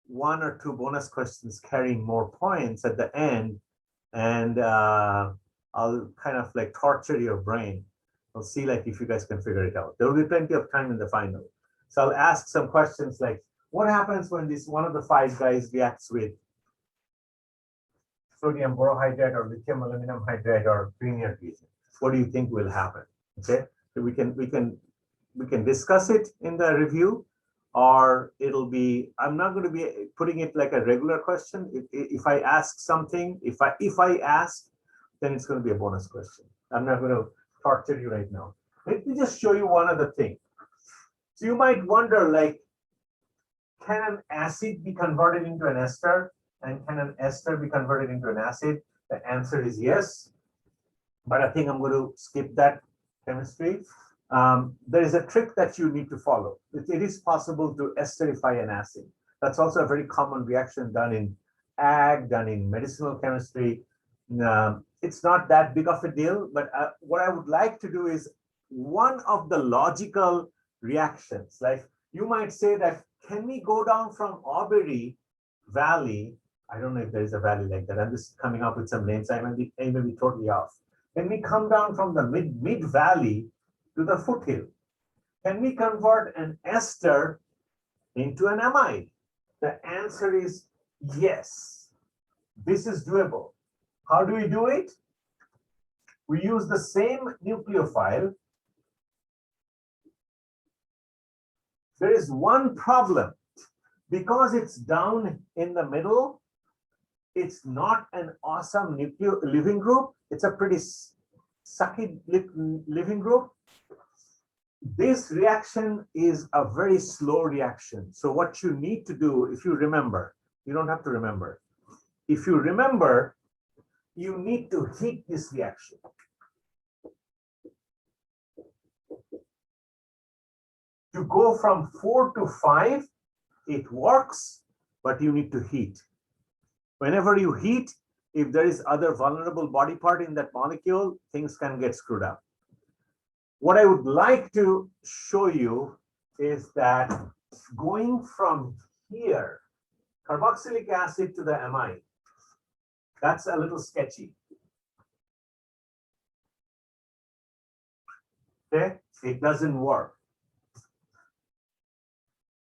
1 or 2 bonus questions carrying more points at the end, and I'll kind of like torture your brain. I'll see like if you guys can figure it out. There will be plenty of time in the final. So I'll ask some questions like, what happens when this one of the 5 guys reacts with sodium borohydride or lithium aluminum hydride or linear reason? What do you think will happen? Okay, so we can discuss it in the review, or it'll be, I'm not going to be putting it like a regular question. If I ask something, if I ask, then it's going to be a bonus question. I'm not going to torture you right now. Let me just show you one other thing. So you might wonder, like, can an acid be converted into an ester? And can an ester be converted into an acid? The answer is yes, but I think I'm going to skip that chemistry. There is a trick that you need to follow. It is possible to esterify an acid. That's also a very common reaction done in ag, done in medicinal chemistry. It's not that big of a deal, but what I would like to do is one of the logical reactions. Like you might say that, can we go down from Auberry Valley? I don't know if there is a valley like that. I'm just coming up with some names. I may be totally off. Can we come down from the mid valley to the foothill? Can we convert an ester into an amide? The answer is yes. This is doable. How do we do it? We use the same nucleophile. There is one problem. Because it's down in the middle, it's not an awesome living group. It's a pretty sucky living group. This reaction is a very slow reaction. So what you need to do, if you remember, you don't have to remember. If you remember, you need to heat this reaction. To go from 4 to 5, it works, but you need to heat. Whenever you heat, if there is other vulnerable body part in that molecule, things can get screwed up. What I would like to show you is that going from here, carboxylic acid to the amide, that's a little sketchy. Okay, it doesn't work.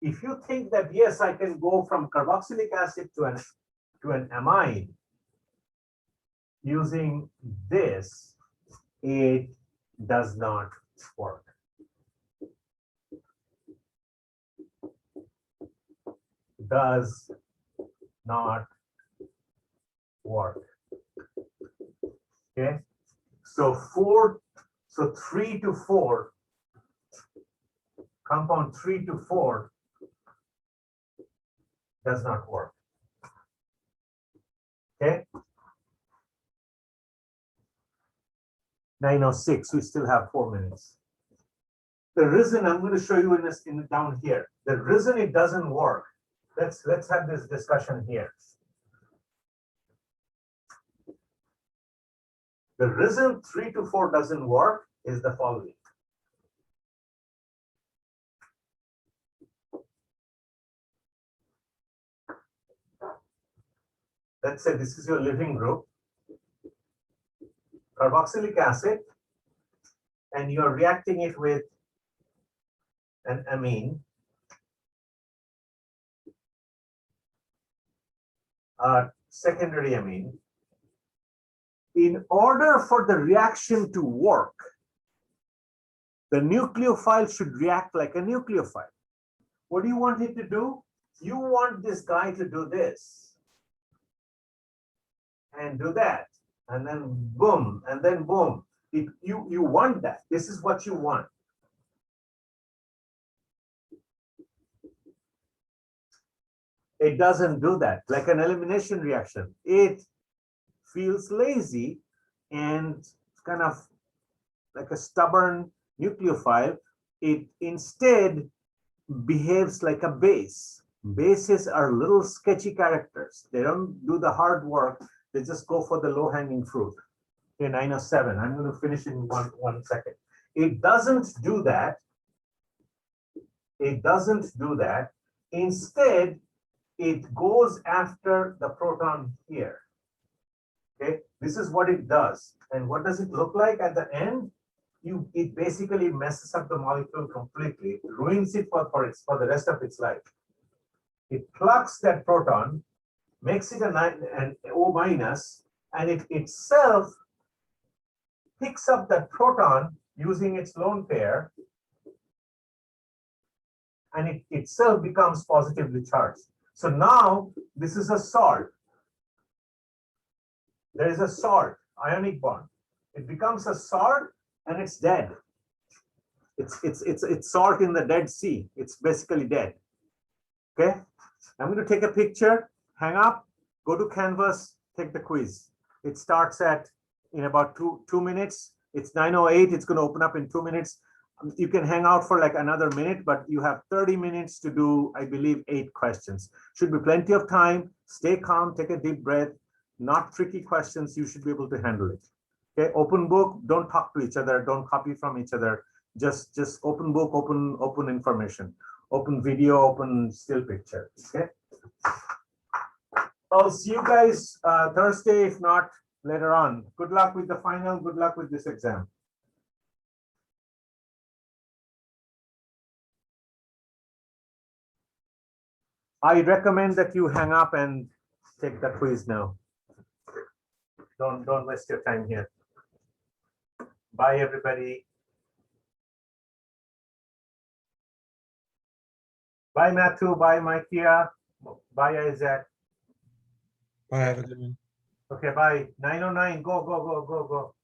If you think that yes, I can go from carboxylic acid to an amine using this, it does not work. Does not work. Okay, so 3 to 4, compound 3 to 4 does not work. Okay, 9:06, we still have 4 minutes. The reason I'm going to show you down here, the reason it doesn't work, let's have this discussion here. The reason 3 to 4 doesn't work is the following. Let's say this is your living group, carboxylic acid, and you're reacting it with an amine, secondary amine. In order for the reaction to work, the nucleophile should react like a nucleophile. What do you want it to do? You want this guy to do this and do that, and then boom, and then boom. You want that. This is what you want. It doesn't do that. Like an elimination reaction, it feels lazy and kind of like a stubborn nucleophile. It instead behaves like a base. Bases are little sketchy characters. They don't do the hard work. They just go for the low-hanging fruit. Okay, 9:07. I'm going to finish in one second. It doesn't do that. It doesn't do that. Instead, it goes after the proton here. Okay, this is what it does. And what does it look like at the end? It basically messes up the molecule completely. It ruins it for the rest of its life. It plucks that proton, makes it an O minus, and it itself picks up that proton using its lone pair, and it itself becomes positively charged. So now this is a salt. There is a salt, ionic bond. It becomes a salt and it's dead. It's salt in the Dead Sea. It's basically dead. Okay, I'm going to take a picture, hang up, go to Canvas, take the quiz. It starts in about two minutes. It's 9:08. It's going to open up in 2 minutes. You can hang out for like another minute, but you have 30 minutes to do, I believe, 8 questions. Should be plenty of time. Stay calm, take a deep breath. Not tricky questions. You should be able to handle it. Okay, open book. Don't talk to each other. Don't copy from each other. Just open book, open information, open video, open still picture. Okay. I'll see you guys Thursday, if not later on. Good luck with the final. Good luck with this exam. I recommend that you hang up and take the quiz now. Don't waste your time here. Bye, everybody. Bye, Matthew. Bye, Micah. Bye, Isaac. Bye, have a good one. Okay, bye. 9:09. Go, go, go, go, go.